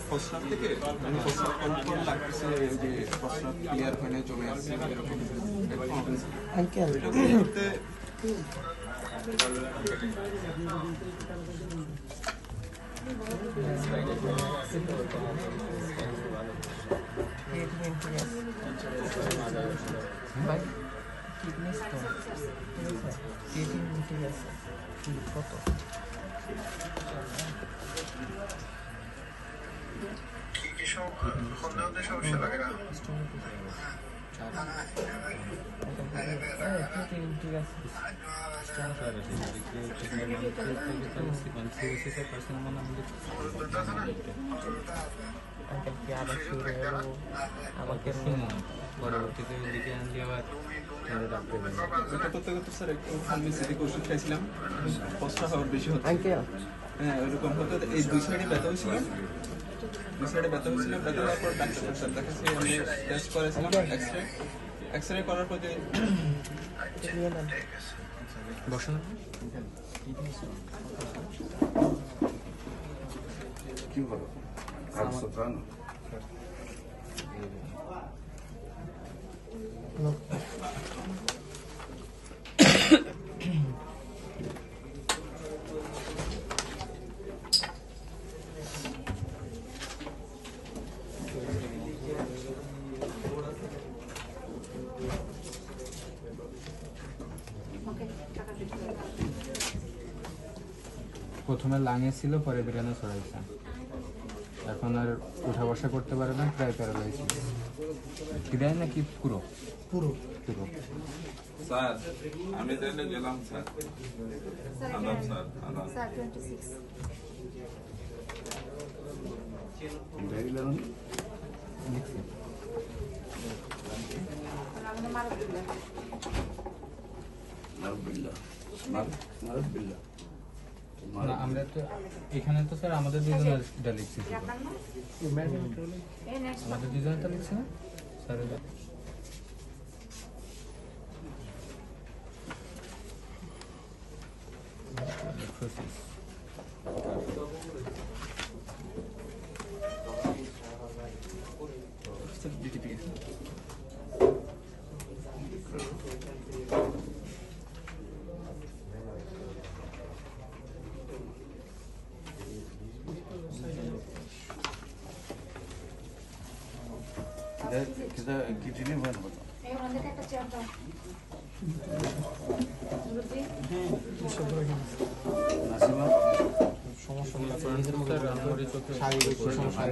প্রস্রাব থেকে মানে প্রস্রাব করার পর লাগতেছে যে প্রস্রাব ক্লিয়ার হয় না, জমে আছে এরকম। আঙ্কেল এটা করতে ভাই ফিটনেস তো ক্রিয়েটিন ঠিক আছে কিন্তু কত সমস্যা লাগে না ঠিক আছে আঙ্কেল কি আবার শুরু হলো আমাকে পরবর্তীতে দিকে আনলে আবার ডাক্তার এটা করতে করতে স্যার একটু ফার্মেসিতে ওষুধ খাইছিলাম, প্রস্রাব আবার বেশি হচ্ছে। আঙ্কেল হ্যাঁ ওইরকম হতো, এই দুই সাইডে ব্যথা হয়েছিল, দুই সাইডে ব্যথা হয়েছিল, ব্যথা হওয়ার পর ডাক্তার স্যার দেখাচ্ছি, আমি টেস্ট করেছিলাম, এক্সরে করার পর যে বসেন কি বলো Soprano. No. প্রথমে লাঙে ছিল, পরে বেরানো ছড়াইছে, এখন আর উঠা বসা করতে পারে না, প্রায় প্যারালাইসিস। ক্রিয়ায় নাকি পুরো পুরো পুরো স্যার আমি তাহলে গেলাম স্যার। আদাব স্যার, আদাব স্যার 26 Dari lang. লিখছি। আমাদের মারুফুল্লাহ Marbillah. Marbillah. না, আমরা তো এখানে তো স্যার আমাদের দুজনের এটা লিখছি, কি আপনার নাম এই নেক্সট আমাদের দুজনেরটা লিখছি না sir? Sir DTP Kita gini mana betul? এই ওনাদেরকে একটা চেয়ার দাও মুরব্বি Nasibah. সমস্যা নেই স্যার রান্নাঘরে চোখে শারীরিক সমস্যা